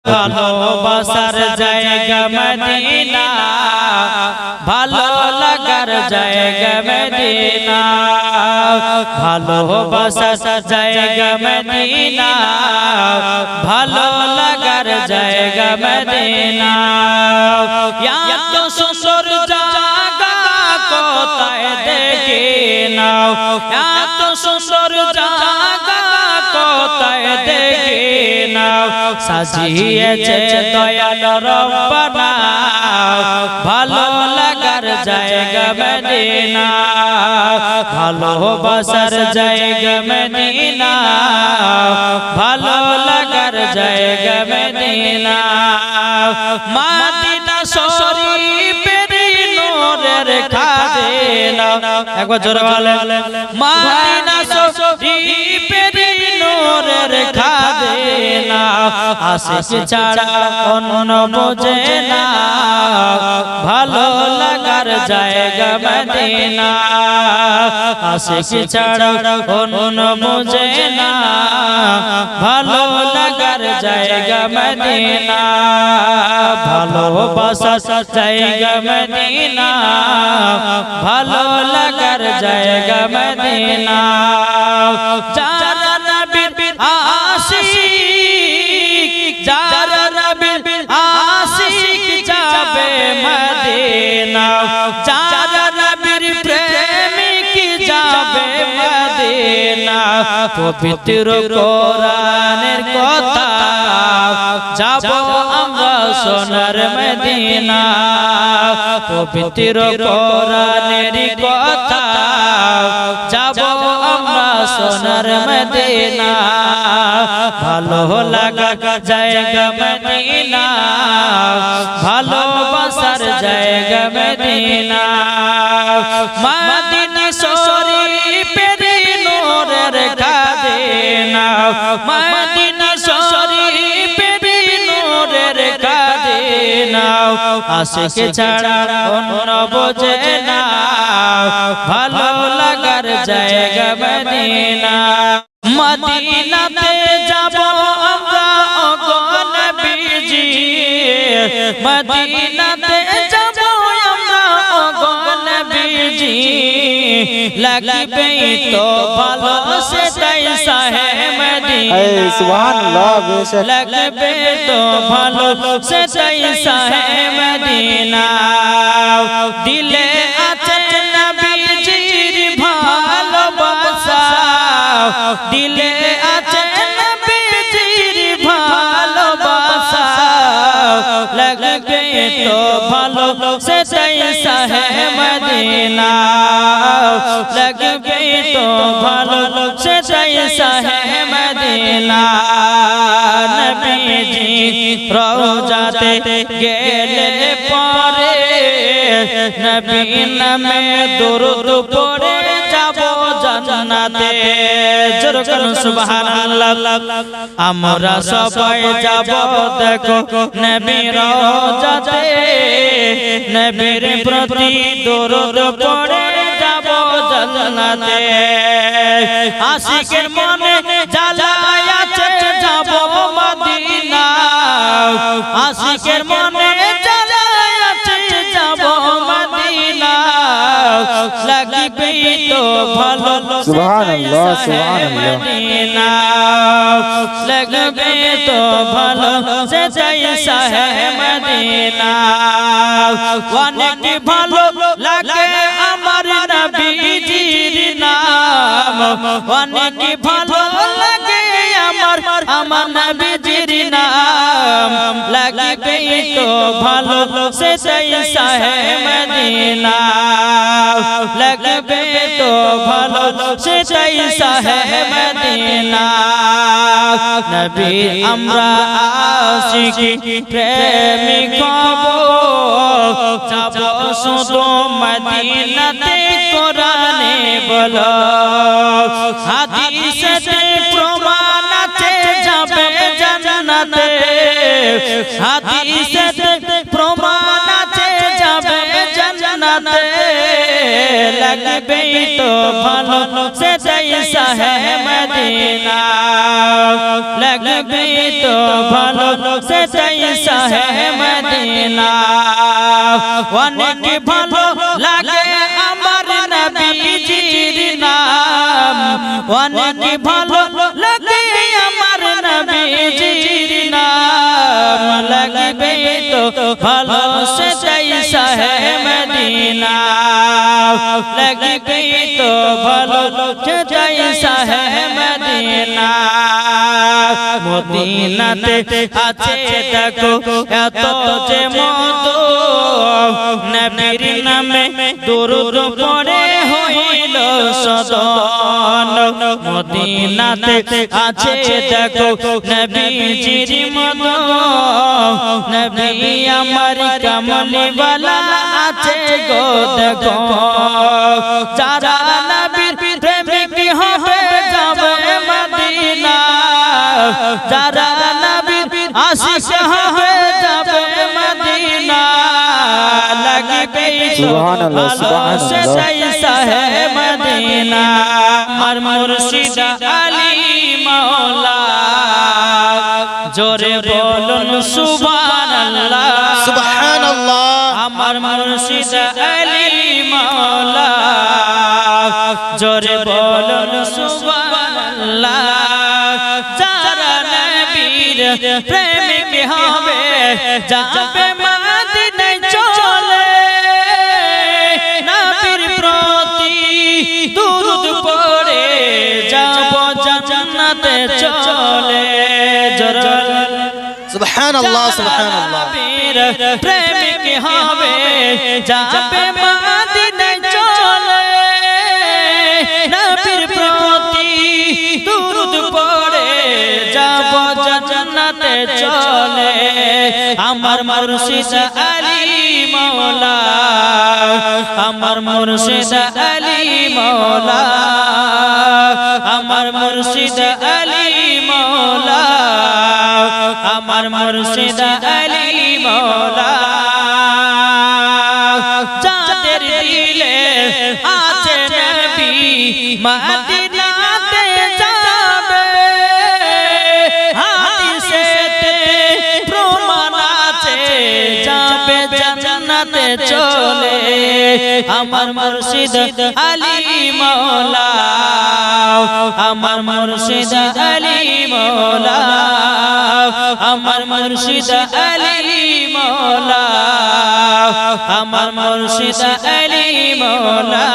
ভালোবাসার জায়গা মদিনা, ভালো লাগার জায়গা মদিনা, ভালোবাসার জায়গা মদিনা, ভালো লাগার জায়গা মদিনা। এত সুন্দর জায়গা কোথায় দেখি নাও, এত সুন্দর জায়গা কোথায় দেখি নাও, সাজিয়েছে দয়াল রব্বানা, ভালো লাগার জায়গা মদিনা, ভালোবাসার জায়গা মদিনা, ভালো লাগার জায়গা মদিনা। মদিনা শরীফের নূরের খাজিনা, একবার জোরে বলেন, মদিনা শরীফের নূরের খাজিনা, আশিক ছাড়া অন্য বোঝে না, ভালো লাগার জায়গা মদিনা, আশিক ছাড়া অন্য বোঝে না, ভালো লাগার জায়গা মদিনা, ভালোবাসার জায়গা মদিনা, ভালো লাগার জায়গা মদিনা। যারা নবীর আশিক, যারা নবীর আশিক যাবে মদিনা, যারা নবীর প্রেমিক যাবে মদিনা, পবিত্র কোরআনের কথা যাব আমরা সোনার মদিনা, পবিত্র কোরআনের কথা যাব আমরা সোনার মদিনা, ভালো লাগা জায়গা মদিনা, ভালোবাসার জায়গা মদিনা। মদিনা শরীফের নূরের খাজিনা, মদিনা শরীফের নূরের খাজিনা, আশিক ছাড়া অন্য বোঝে না, ভালো লাগার জায়গা মদিনা। মদিনাতে যাব আমরা ওগো নবীজি, মদিনাতে যাব আমরা ওগো নবীজি, লাগবে তো ভালো সেটাই সাহে মদিনা, সুবহানাল্লাহ, লাগবে তো ভালো সেটাই সাহে মদিনা, দিলে আছে নবীজির ভালোবাসা, দিলে আছে নবীজির ভালোবাসা, লাগবে তো ভালো সেটাই সাহে মদিনা, লাগবে তো ভালো সেটাই সাহে মদিনা। নবীজি রওজাতে গেলে পরে, নবী নামে দরুদ পড়ে যাব জান্নাতে, জোরে বলুন সুবহানাল্লাহ। আমরা সবাই যাব দেখো নবীর রওজাতে, নবীর প্রতি দরুদ পড়ে যাব জান্নাতে, আশিকের মনে জ্বালায় আছে যাব মদিনা, আশিকের মনে জ্বালায় আছে যাব মদিনা, লাগবে তো ভালো সুবহানাল্লাহ, সুবহানাল্লাহ, লাগবে তো ভালো সেটাই সাহে মদিনা। অনেক ভালো লাগে আমার নবীজির নাম, অনেক ভালো লাগে আমার নবীজির নাম, লাগবে তো ভালো সেটাই সাহে মদিনা, লাগবে তো ভালো সেটাই সাহে মদিনা। নবী আমরা আশিক প্রেমিক হব, যাব শুধু মদিনাতে, কোরআনে বলো, হাদিসেতে প্রমাণ আছে যাবে জান্নাতে, হাদিসেতে প্রমাণ আছে যাবে জান্নাতে, लगबे तो भालो से जैसा है मदीना लगबे तो भालो से जैसा है मदीना অনেক ভালো লাগে আমার নবীজির নাম অনেক ভালো লাগে আমার নবীজির নাম লাগবে তো ভালো সে জৈসা है मदीना लगबे तो ভালো সে জৈসা है मदीना মদিনাতে আছে দেখো এত যে মধু নবীর নামে দরুদ পড়ে হইল সদন মদিনাতে আছে দেখো নবীজির মধু নবী আমার কামলি वाला আছে গো দেখো যারা নবীর প্রেমিক হবে যাবে মদিনা যারা নবীর আশিক হয়ে যাবে মদিনা लगबे सुभानअल्लाह सुभानअल्लाह जैसा है मदीना हर मुर्शिद अली मौला जोरे बोलुन सुभानअल्लाह सुभानअल्लाह हमार मुर्शिद अली मौला जोरे बोलुन सुभानअल्लाह প্রেমিক হবে যাবে মদিনায় চলে নবীর প্রতি দুরূদ পড়ে যাব জান্নাতে চলে সুবহানাল্লাহ সুবহানাল্লাহ প্রেমিক হবে যাবে মদিনায় চলে নবীর প্রতি দুরূদ পড়ে যাব জান্নাতে চলে আমার মুর্শিদ আলী মওলা আমার মুর্শিদ আলী মওলা আমার মুর্শিদ আলী মওলা আমার মুর্শিদ আলী মওলা যাদের দিলে আছে নবী মদিনাতে যাবে হাদিসেতে প্রমাণ আছে যাবে জান্নাতে চলে আমার মুর্শিদ আলী মওলা আমার মুর্শিদ আলী মওলা আমার মুর্শিদ আলী মওলা আমার মুর্শিদ আলী মওলা